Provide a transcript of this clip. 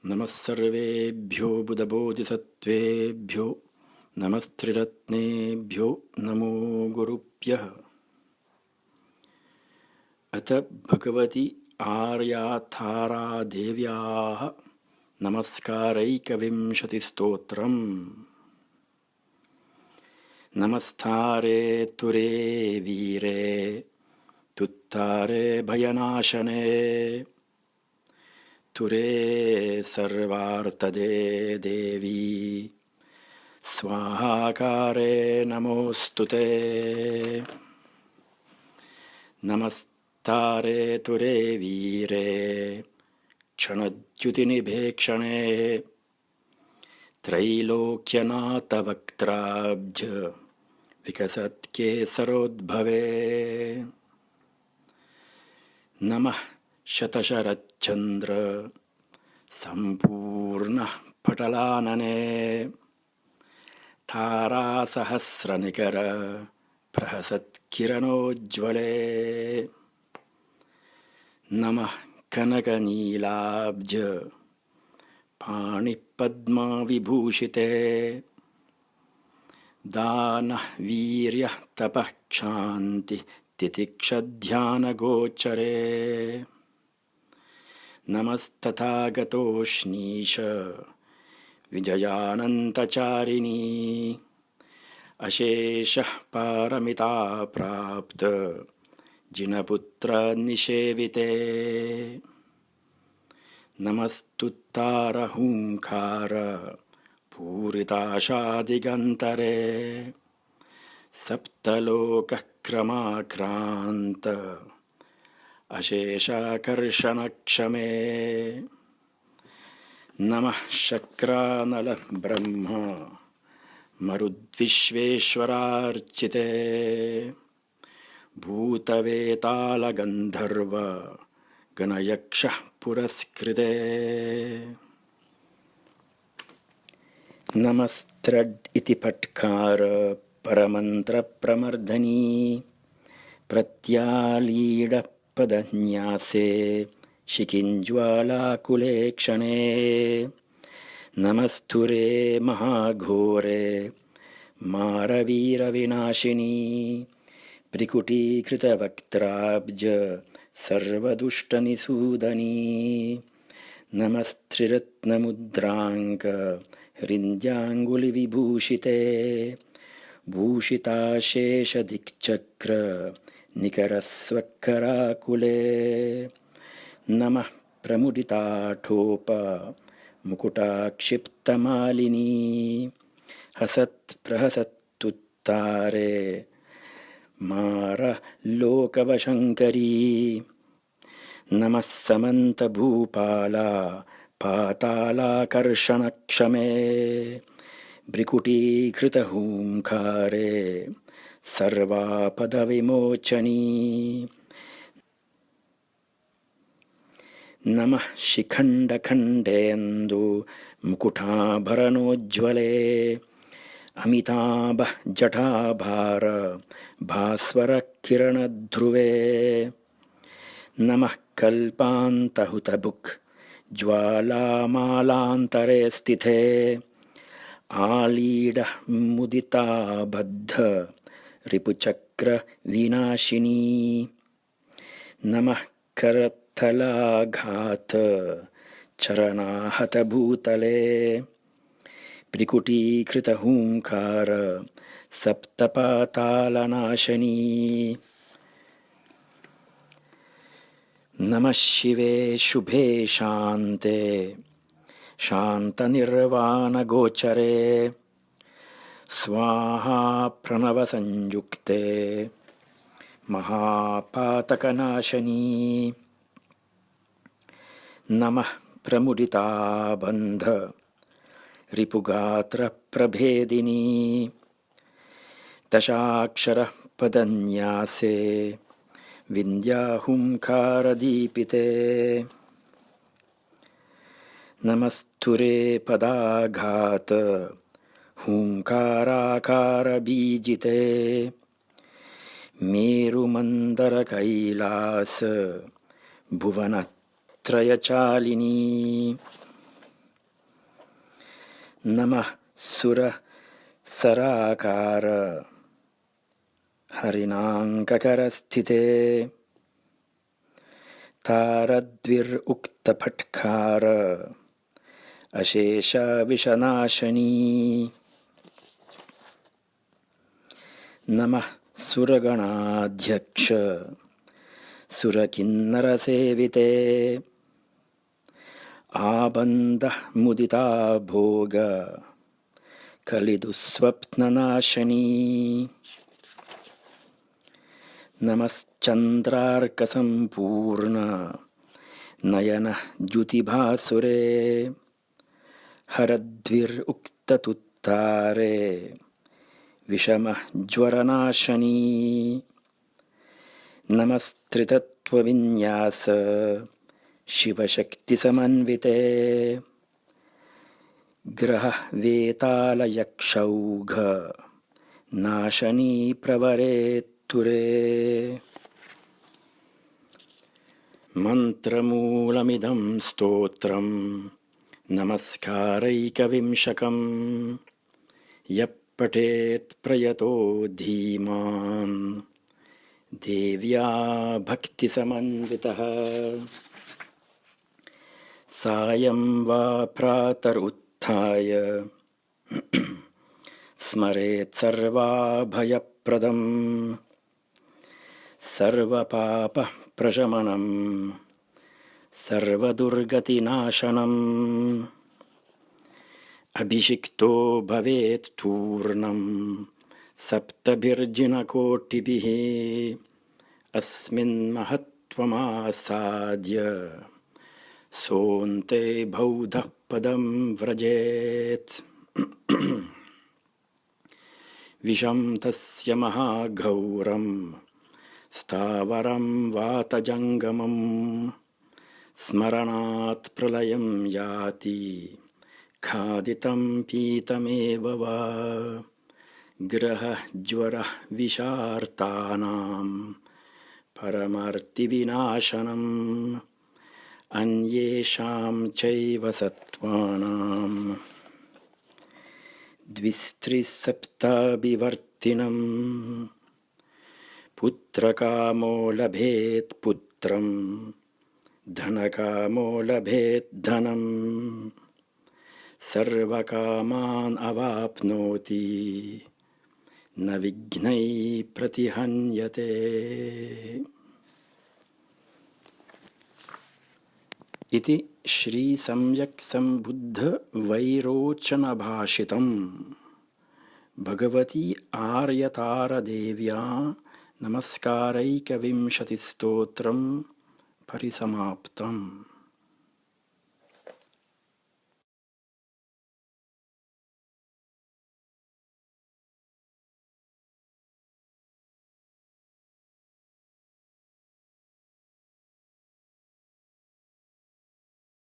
नमः सर्वेभ्यो बुधबोधिसत्त्वेभ्यो नमस्त्रिरत्नेभ्यो नमो गुरुभ्यः। अथ भगवति आर्याथारादेव्याः नमस्कारैकविंशतिस्तोत्रम्। नमस्तारे तुरे वीरे तुत्तारे भयनाशने तुरे सर्वार्थदे देवी स्वाहाकारे नमोऽस्तुते। नमस्तारे तुरे वीरे क्षणद्युतिनिभे त्रैलोक्यनाथवक्त्राब्ज विकसत्केसरोद्भवे नमः शतशरच्चन्द्र सम्पूर्णः पटलानने तारासहस्रनिकर प्रहसत्किरणोज्ज्वले नमः कनकनीलाब्ज पाणिपद्मविभूषिते दानः वीर्यः तपः क्षान्तिः तितिक्षध्यानगोचरे नमस्तथागतोऽश्नीश विजयानन्तचारिणी अशेषः पारमिताप्राप्त जिनपुत्रनिषेविते नमस्तुत्तारहूङ्कार पूरिताशादिगन्तरे सप्तलोकः क्रमाक्रान्त अशेषाकर्षणक्षमे नमः शक्रानलब्रह्म मरुद्विश्वेश्वरार्चिते भूतवेतालगन्धर्व गणयक्षः पुरस्कृते नमस्त्रड् इति पट्कार परमन्त्रप्रमर्दनी प्रत्यालीडपदन्यासे शिखिञ्ज्वालाकुले क्षणे नमस्तुरे महाघोरे मारवीरविनाशिनी त्रिकुटीकृतवक्त्राब्ज सर्वदुष्टनिसूदनी नमस्त्रिरत्नमुद्राङ्क हृन्द्याङ्गुलिविभूषिते भूषिताशेषदिक्चक्र निकरस्वक्कराकुले नमः प्रमुदिताठोप मुकुटाक्षिप्तमालिनी हसत्प्रहसत्तुत्तारे मारलोकवशङ्करी नमः समन्तभूपाला पातालाकर्षणक्षमे भ्रिकुटीकृतहूङ्कारे सर्वापदविमोचनी नमः शिखण्डखण्डेन्दु मुकुटाभरणोज्ज्वले अमिताभ जटाभार भास्वरकिरणध्रुवे नमः कल्पान्तहुतबुक् ज्वालामालान्तरे स्थिते आलीडः मुदिताबद्ध रिपुचक्रविनाशिनी नमः करत्थलाघात चरणाहतभूतले त्रिकुटीकृतहूङ्कार सप्तपातालनाशनी नमः शिवे शुभे शान्ते शान्तनिर्वाणगोचरे स्वाहा प्रणवसंयुक्ते महापातकनाशनी नमः प्रमुदिताबन्ध रिपुगात्रप्रभेदिनी दशाक्षरः पदन्यासे विन्द्याहुङ्कारदीपिते नमस्तुरे पदाघात हूङ्काराकारबीजिते मेरुमन्दरकैलास भुवनत्रयचालिनी नमः सुरसराकार हरिणाङ्ककरस्थिते तारद्विरुक्तफट्कार अशेषविषनाशनी नमः सुरगणाध्यक्ष सुरकिन्नरसेविते आबन्धः मुदिता भोग कलिदुःस्वप्ननाशनी नमश्चन्द्रार्कसम्पूर्ण नयन द्युतिभासुरे हरद्विरुक्ततुत्तारे विषमः ज्वरनाशनी नमस्त्रितत्वविन्यास शिवशक्तिसमन्विते ग्रहवेतालयक्षौघ नाशनी प्रवरे तुरे मन्त्रमूलमिदं स्तोत्रं नमस्कारैकविंशकं यः पठेत् प्रयतो धीमान् देव्या भक्तिसमन्वितः सायं वा प्रातरुत्थाय स्मरेत् सर्वाभयप्रदं सर्वपापप्रशमनं सर्वदुर्गतिनाशनम् अभिषिक्तो भवेत् तूर्णं सप्तभिर्जिनकोटिभिः अस्मिन् महत्त्वमासाद्य सोऽन्ते बौधः पदं व्रजेत् विषं तस्य महाघौरं स्थावरं वातजङ्गमं स्मरणात् प्रलयं याति खादितं पीतमेव वा ग्रहज्वरः विषार्तानां परमार्तिविनाशनम् अन्येषां चैव सत्त्वानां द्विस्त्रिसप्ताभिवर्तिनं पुत्रकामो लभेत् पुत्रं धनकामो लभेत् धनं सर्वकामान् अवाप्नोति न विघ्नैः प्रतिहन्यते। इति श्री सम्यक् सम्बुद्ध वैरोचनभाषितं भगवती आर्यतारदेव्या नमस्कारैकविंशतिस्तोत्रं परिसमाप्तम्।